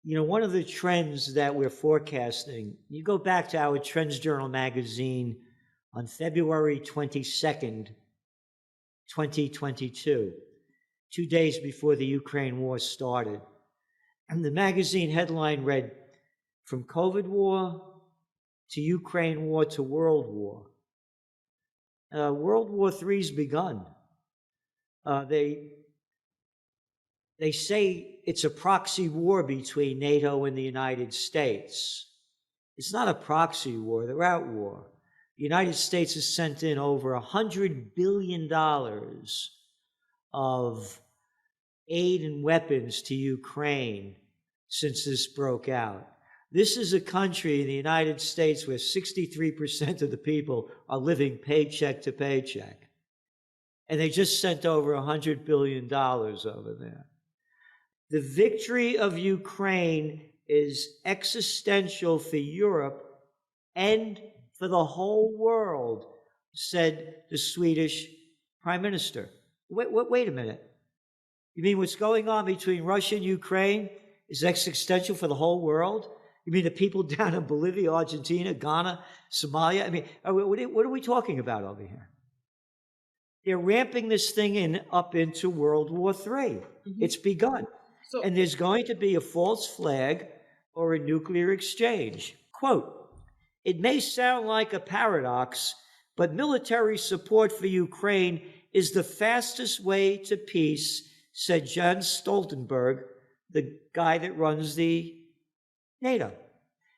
One of the trends that we're forecasting, you go back to our Trends Journal magazine on February 22nd, 2022, 2 days before the Ukraine war started. And the magazine headline read, "From COVID war to Ukraine war to World War." World War III's begun. They say it's a proxy war between NATO and the United States. It's not a proxy war, they're at war. The United States has sent in over $100 billion of aid and weapons to Ukraine since this broke out. This is a country, the United States, where 63% of the people are living paycheck to paycheck. And they just sent over $100 billion over there. The victory of Ukraine is existential for Europe and for the whole world, said the Swedish Prime Minister. Wait a minute. You mean what's going on between Russia and Ukraine is existential for the whole world? You mean the people down in Bolivia, Argentina, Ghana, Somalia? I mean, what are we talking about over here? They're ramping this thing up into World War III. Mm-hmm. It's begun. And there's going to be a false flag or a nuclear exchange. Quote, "It may sound like a paradox, but military support for Ukraine is the fastest way to peace," said Jens Stoltenberg, the guy that runs the NATO.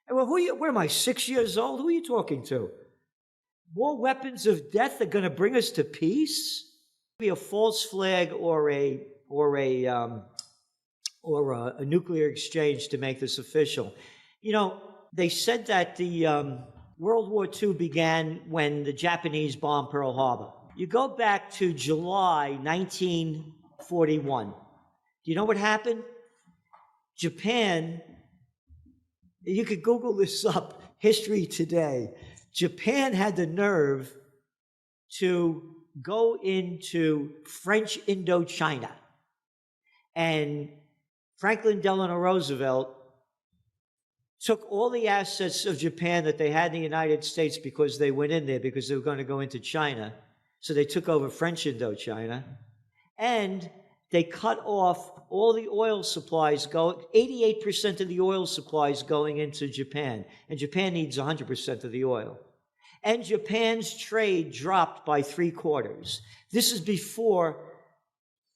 And well, where am I, 6 years old? Who are you talking to? More weapons of death are going to bring us to peace? Be a false flag or a nuclear exchange to make this official. They said that the World War II began when the Japanese bombed Pearl Harbor. You go back to July 1941. Do you know what happened? Japan, you could Google this up, History Today. Japan had the nerve to go into French Indochina. And Franklin Delano Roosevelt took all the assets of Japan that they had in the United States because they went in there because they were going to go into China. So they took over French Indochina. And they cut off all the oil supplies, 88% of the oil supplies going into Japan. And Japan needs 100% of the oil. And Japan's trade dropped by 3/4. This is before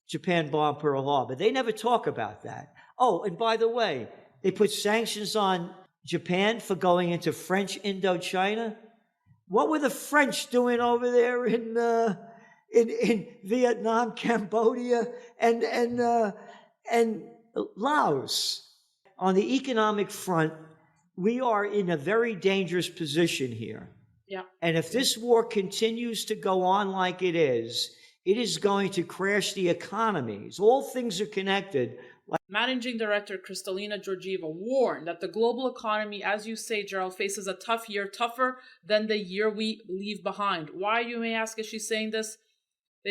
Japan bombed Pearl Harbor. They never talk about that. Oh, and by the way, they put sanctions on Japan for going into French Indochina. What were the French doing over there in Vietnam, Cambodia, and Laos? On the economic front, we are in a very dangerous position here. Yeah. And if this war continues to go on like it is going to crash the economies. All things are connected. Managing Director Kristalina Georgieva warned that the global economy, as you say, Gerald, faces a tough year, tougher than the year we leave behind. Why, you may ask, is she saying this?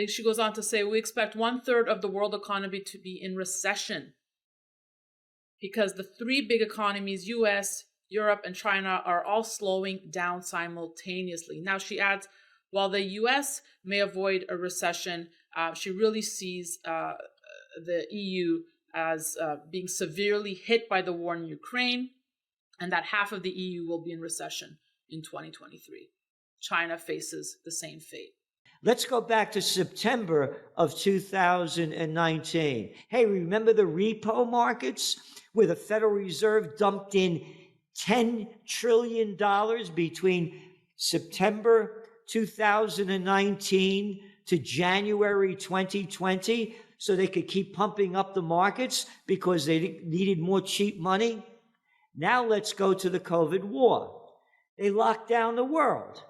She goes on to say, we expect 1/3 of the world economy to be in recession because the three big economies, US, Europe, and China, are all slowing down simultaneously. Now, she adds, while the US may avoid a recession, she really sees the EU as being severely hit by the war in Ukraine, and that half of the EU will be in recession in 2023. China faces the same fate. Let's go back to September of 2019. Hey, remember the repo markets where the Federal Reserve dumped in $10 trillion between September 2019 to January 2020 so they could keep pumping up the markets because they needed more cheap money? Now let's go to the COVID war. They locked down the world.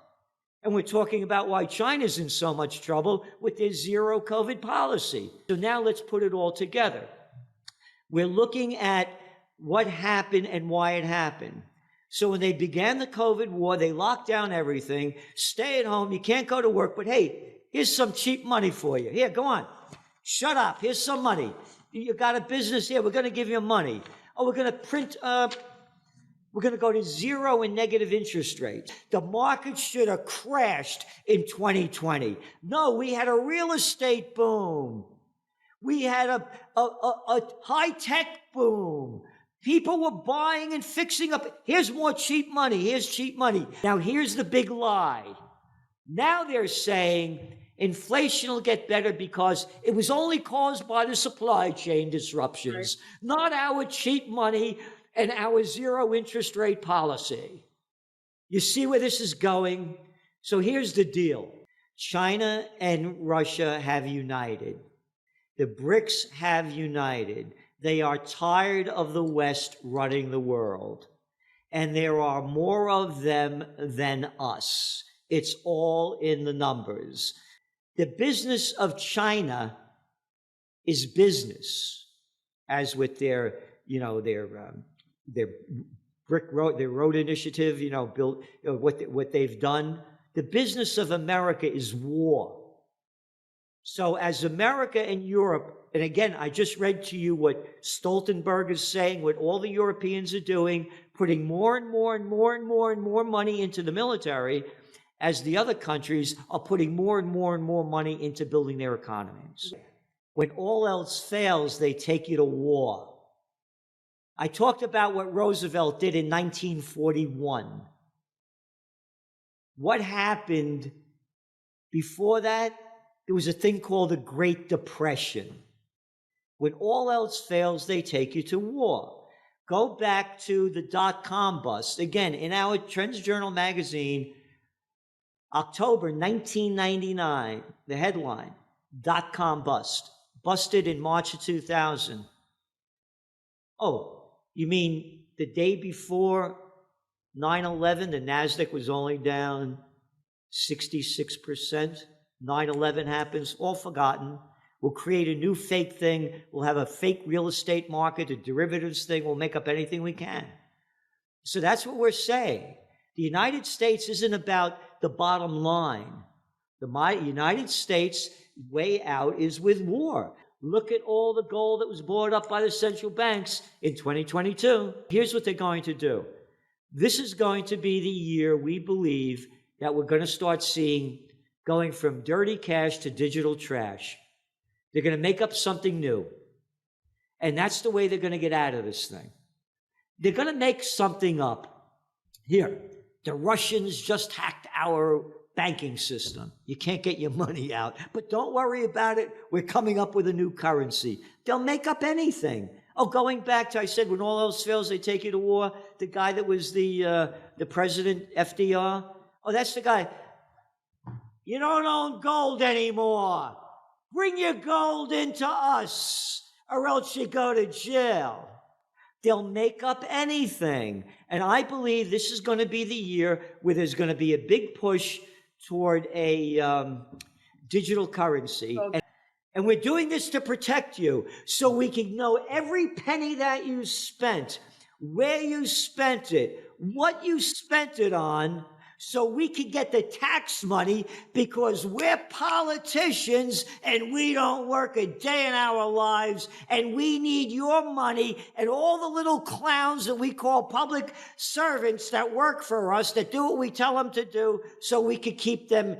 And we're talking about why China's in so much trouble with their zero COVID policy. So now let's put it all together. We're looking at what happened and why it happened. So when they began the COVID war, they locked down everything. Stay at home. You can't go to work, but hey, here's some cheap money for you. Here, go on. Shut up. Here's some money. You got a business here. We're going to give you money. Oh, we're going to we're going to go to zero and negative interest rates. The market should have crashed in 2020. No, we had a real estate boom. We had a high-tech boom. People were buying and fixing up. Here's more cheap money. Here's cheap money. Now, here's the big lie. Now they're saying inflation will get better because it was only caused by the supply chain disruptions, not our cheap money and our zero interest rate policy. You see where this is going? So here's the deal. China and Russia have united. The BRICS have united. They are tired of the West running the world. And there are more of them than us. It's all in the numbers. The business of China is business, as with their brick road, their road initiative, built what they've done. The business of America is war. So as America and Europe, and again, I just read to you what Stoltenberg is saying, what all the Europeans are doing, putting more and more and more and more and more money into the military, as the other countries are putting more and more and more money into building their economies. When all else fails, they take you to war. I talked about what Roosevelt did in 1941. What happened before that? There was a thing called the Great Depression. When all else fails, they take you to war. Go back to the dot-com bust. Again, in our Trends Journal magazine, October 1999, the headline, dot-com bust. Busted in March of 2000. Oh, you mean the day before 9/11, the NASDAQ was only down 66%? 9/11 happens, all forgotten. We'll create a new fake thing. We'll have a fake real estate market, a derivatives thing. We'll make up anything we can. So that's what we're saying. The United States isn't about the bottom line. The United States way out is with war. Look at all the gold that was bought up by the central banks in 2022. Here's what they're going to do. This is going to be the year we believe that we're going to start seeing going from dirty cash to digital trash. They're going to make up something new. And that's the way they're going to get out of this thing. They're going to make something up. Here, the Russians just hacked our banking system. You can't get your money out. But don't worry about it. We're coming up with a new currency. They'll make up anything. Oh, going back to, I said, when all else fails, they take you to war. The guy that was the president, FDR. Oh, that's the guy. You don't own gold anymore. Bring your gold into us, or else you go to jail. They'll make up anything. And I believe this is going to be the year where there's going to be a big push toward a digital currency. Okay. And we're doing this to protect you, so we can know every penny that you spent, where you spent it, what you spent it on, so we can get the tax money, because we're politicians and we don't work a day in our lives, and we need your money and all the little clowns that we call public servants that work for us, that do what we tell them to do, so we can keep them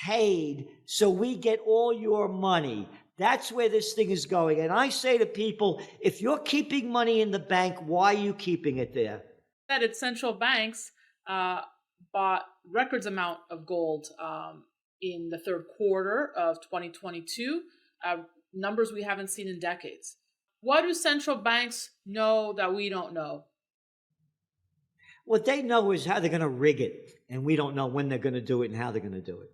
paid, so we get all your money. That's where this thing is going. And I say to people, if you're keeping money in the bank, why are you keeping it there? That its central banks bought records amount of gold in the third quarter of 2022, numbers we haven't seen in decades. What do central banks know that we don't know? What they know is how they're going to rig it, and we don't know when they're going to do it and how they're going to do it.